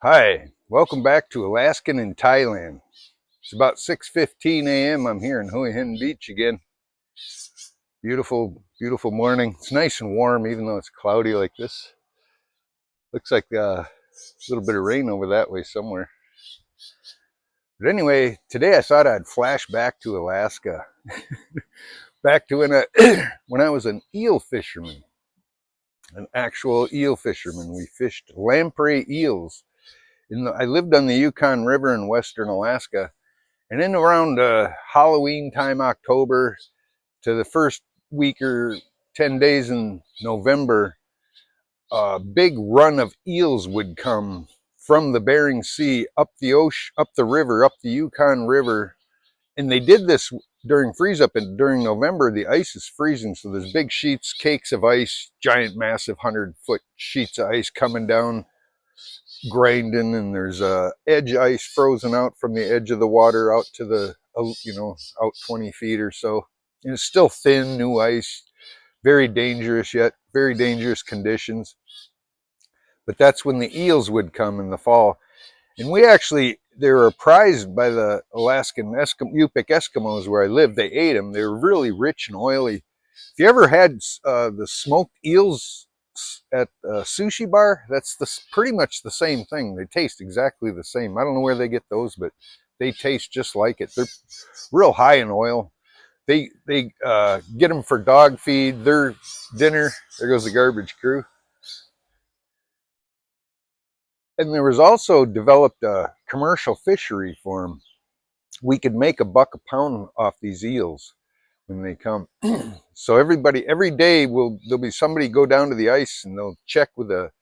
Hi, welcome back to Alaskan in Thailand. It's about 6:15 a.m. I'm here in Hue Hin Beach again. Beautiful, beautiful morning. It's nice and warm even though it's cloudy like this. Looks like a little bit of rain over that way somewhere. But anyway, today I thought I'd flash back to Alaska. Back to when I was an eel fisherman, an actual eel fisherman. We fished lamprey eels. I lived on the Yukon River in western Alaska. And then around Halloween time, October, to the first week or 10 days in November, a big run of eels would come from the Bering Sea up the ocean, up the river, up the Yukon River. And they did this during freeze up, and during November, the ice is freezing. So there's big sheets, cakes of ice, giant, massive 100-foot sheets of ice coming down, grinding, and there's edge ice frozen out from the edge of the water out to the out 20 feet or so, and it's still thin new ice, very dangerous, yet very dangerous conditions. But that's when the eels would come in the fall, and they were prized by the Alaskan Yupik Eskimos where I lived. They ate them. They were really rich and oily. If you ever had the smoked eels at a sushi bar, that's pretty much the same thing. They taste exactly the same. I don't know where they get those, but they taste just like it. They're real high in oil. They get them for dog feed, their dinner. There goes the garbage crew. And there was also developed a commercial fishery for them. We could make $1 a pound off these eels when they come. So every day there'll be somebody go down to the ice and they'll check with a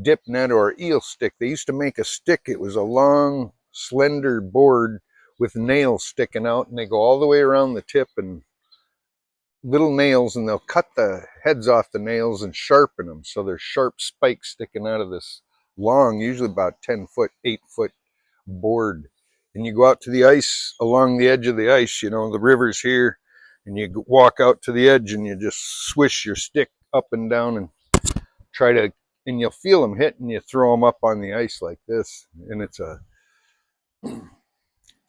dip net or eel stick. They used to make a stick. It was a long, slender board with nails sticking out, and they go all the way around the tip and little nails, and they'll cut the heads off the nails and sharpen them. So there's sharp spikes sticking out of this long, usually about 10-foot, 8-foot board. And you go out to the ice, along the edge of the ice, the river's here, and you walk out to the edge and you just swish your stick up and down and and you'll feel them hit, and you throw them up on the ice like this. And it's a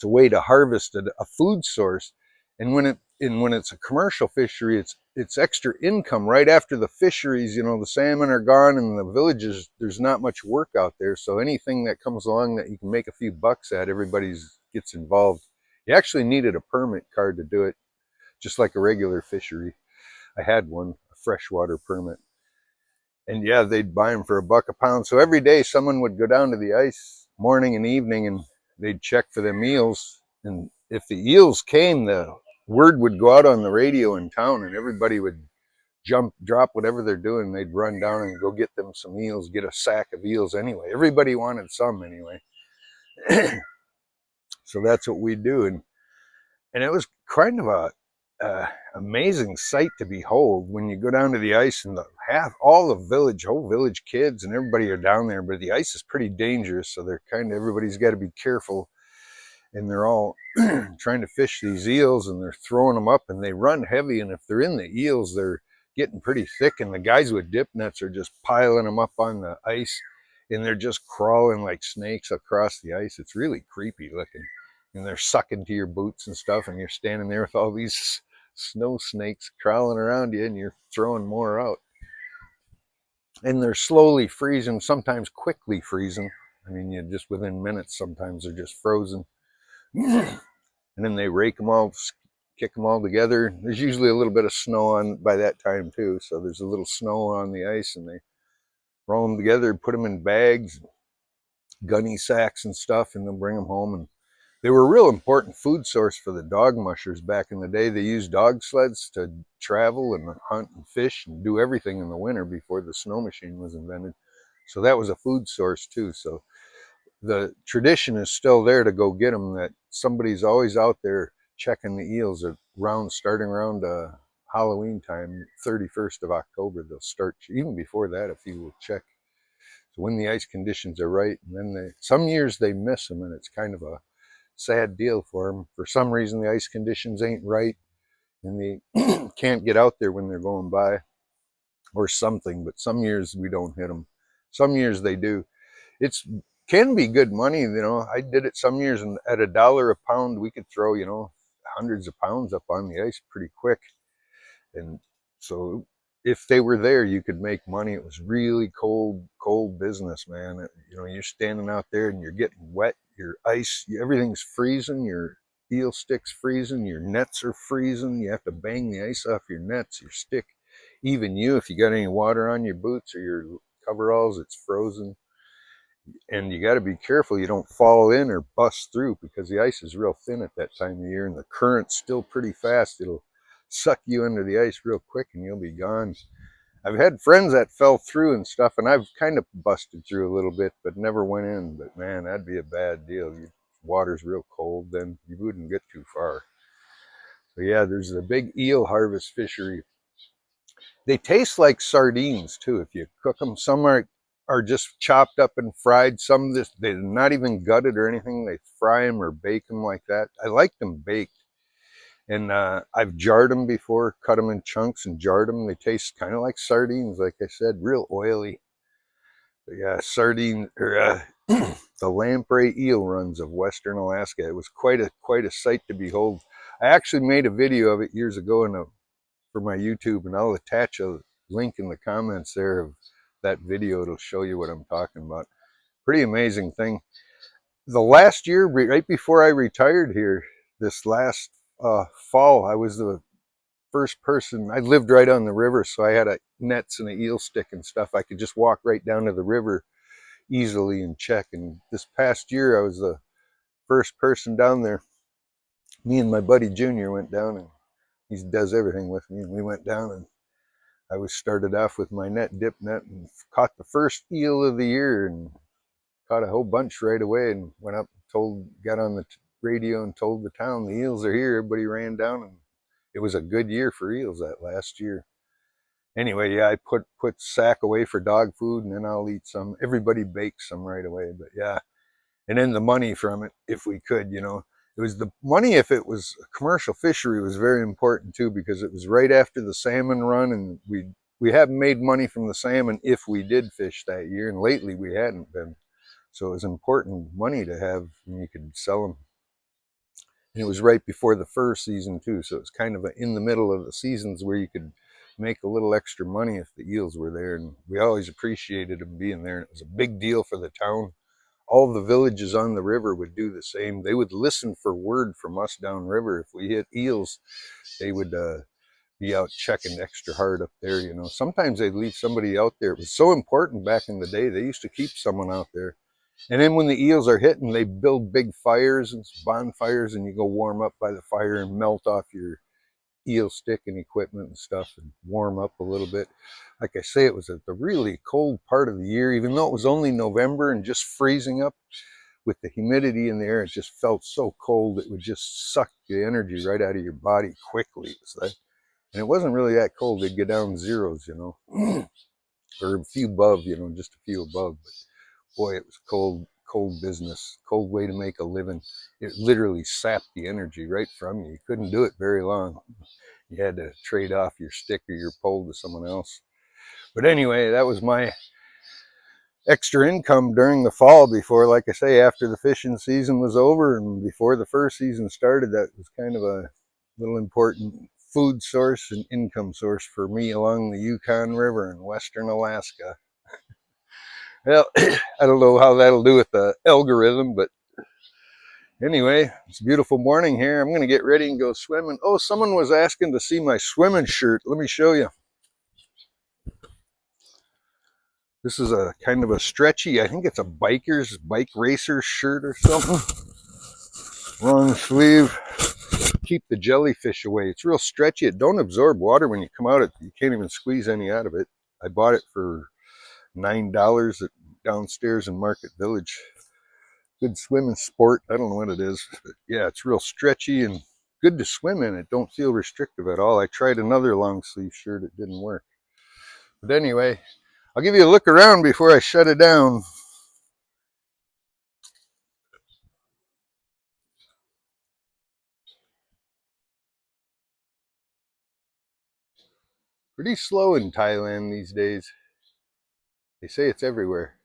way to harvest a food source. And when it's a commercial fishery, it's extra income right after the fisheries. The salmon are gone and the villages, there's not much work out there. So anything that comes along that you can make a few bucks at, everybody gets involved. You actually needed a permit card to do it, just like a regular fishery. I had one, a freshwater permit. And yeah, they'd buy them for $1 a pound. So every day someone would go down to the ice morning and evening, and they'd check for them eels. And if the eels came, the word would go out on the radio in town, and everybody would drop whatever they're doing. They'd run down and go get them some eels, get a sack of eels anyway. Everybody wanted some anyway. So that's what we do. And it was kind of a amazing sight to behold when you go down to the ice, and all the whole village kids and everybody are down there. But the ice is pretty dangerous, so everybody's got to be careful, and they're all trying to fish these eels, and they're throwing them up, and they run heavy. And if they're in the eels, they're getting pretty thick, and the guys with dip nets are just piling them up on the ice, and they're just crawling like snakes across the ice. It's really creepy looking. And they're sucking to your boots and stuff, and you're standing there with all these snow snakes crawling around you, and you're throwing more out. And they're slowly freezing, sometimes quickly freezing. I mean, just within minutes, sometimes they're just frozen. And then they rake them all, kick them all together. There's usually a little bit of snow on by that time too, so there's a little snow on the ice, and they roll them together, put them in bags, gunny sacks and stuff, and they'll bring them home. And they were a real important food source for the dog mushers back in the day. They used dog sleds to travel and hunt and fish and do everything in the winter before the snow machine was invented. So that was a food source too. So the tradition is still there to go get them, that somebody's always out there checking the eels starting around Halloween time, 31st of October. They'll start, even before that, a few will check. So when the ice conditions are right, and then some years they miss them, and it's kind of a sad deal for them. For some reason, the ice conditions ain't right, and they can't get out there when they're going by or something. But some years we don't hit them. Some years they do. It's can be good money. You know, I did it some years, and at $1 a pound, we could throw, you know, hundreds of pounds up on the ice pretty quick. And so if they were there, you could make money. It was really cold business, man. You know, you're standing out there and you're getting wet. Your ice, everything's freezing. Your eel stick's freezing. Your nets are freezing. You have to bang the ice off your nets, your stick. Even you, if you got any water on your boots or your coveralls, it's frozen. And you got to be careful you don't fall in or bust through, because the ice is real thin at that time of year and the current's still pretty fast. It'll suck you under the ice real quick and you'll be gone. I've had friends that fell through and stuff, and I've kind of busted through a little bit but never went in. But man, that'd be a bad deal. Water's real cold, then you wouldn't get too far. So yeah, there's a big eel harvest fishery. They taste like sardines too if you cook them. Some are just chopped up and fried. Some they're not even gutted or anything. They fry them or bake them like that. I like them baked. And I've jarred them before, cut them in chunks and jarred them. They taste kind of like sardines, like I said, real oily. But yeah, sardine or the lamprey eel runs of Western Alaska. It was quite a sight to behold. I actually made a video of it years ago for my YouTube, and I'll attach a link in the comments there of that video. It'll show you what I'm talking about. Pretty amazing thing. The last year, right before I retired here, this last fall, I was the first person. I lived right on the river, so I had nets and an eel stick and stuff. I could just walk right down to the river easily and check. And this past year, I was the first person down there. Me and my buddy Junior went down, and he does everything with me. And we went down, and I was started off with my dip net, and caught the first eel of the year, and caught a whole bunch right away. And went up, got on the radio and told the town the eels are here. Everybody ran down, and it was a good year for eels that last year. Anyway, yeah, I put sack away for dog food, and then I'll eat some. Everybody bakes some right away, but yeah. And then the money from it, if we could, you know, it was the money. If it was a commercial fishery, was very important too, because it was right after the salmon run, and we haven't made money from the salmon if we did fish that year, and lately we hadn't been. So it was important money to have, and you could sell them. And it was right before the fur season too, so it was kind of in the middle of the seasons where you could make a little extra money if the eels were there. And we always appreciated them being there. And it was a big deal for the town. All the villages on the river would do the same. They would listen for word from us downriver. If we hit eels, they would be out checking extra hard up there. You know, sometimes they'd leave somebody out there. It was so important back in the day. They used to keep someone out there. And then when the eels are hitting, they build big fires and bonfires, and you go warm up by the fire and melt off your eel stick and equipment and stuff and warm up a little bit. Like I say, it was at the really cold part of the year, even though it was only November and just freezing up with the humidity in the air. It just felt so cold. It would just suck the energy right out of your body quickly. It was like, and it wasn't really that cold. They'd get down zeros, you know, or a few above, you know, just a few above. But boy, it was cold business, cold way to make a living. It literally sapped the energy right from you. You couldn't do it very long. You had to trade off your stick or your pole to someone else. But anyway, that was my extra income during the fall before, like I say, after the fishing season was over and before the fur season started. That was kind of a little important food source and income source for me along the Yukon River in Western Alaska. Well, I don't know how that'll do with the algorithm, but anyway, it's a beautiful morning here. I'm going to get ready and go swimming. Oh, someone was asking to see my swimming shirt. Let me show you. This is a kind of a stretchy, I think it's a bike racer shirt or something. Long sleeve. Keep the jellyfish away. It's real stretchy. It don't absorb water when you come out. You can't even squeeze any out of it. I bought it for $9 downstairs in Market Village. Good swimming sport. I don't know what it is, but yeah, it's real stretchy and good to swim in. It don't feel restrictive at all. I tried another long sleeve shirt. It didn't work. But anyway, I'll give you a look around before I shut it down. Pretty slow in Thailand these days. They say it's everywhere.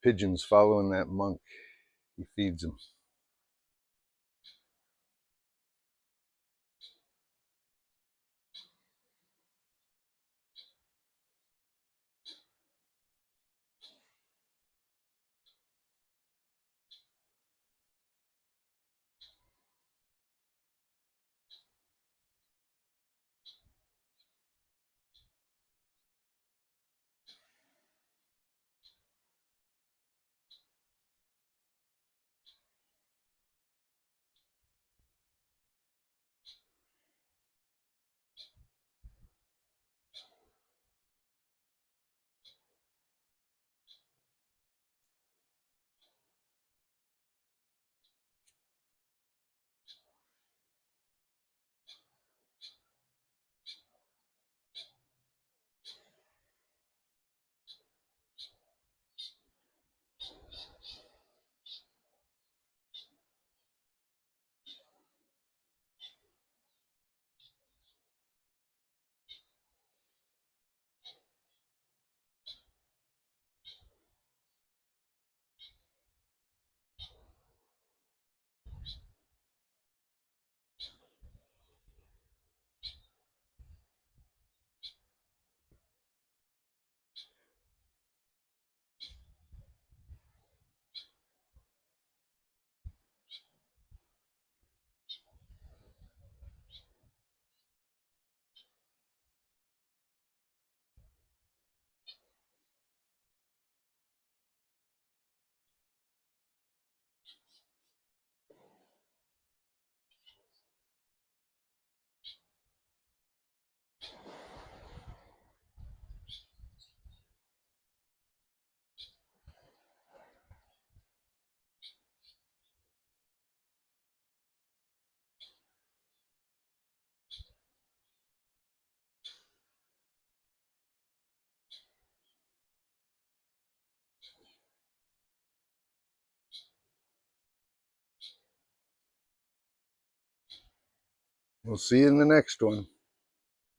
pigeons following that monk. He feeds them. We'll see you in the next one.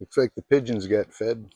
Looks like the pigeons got fed.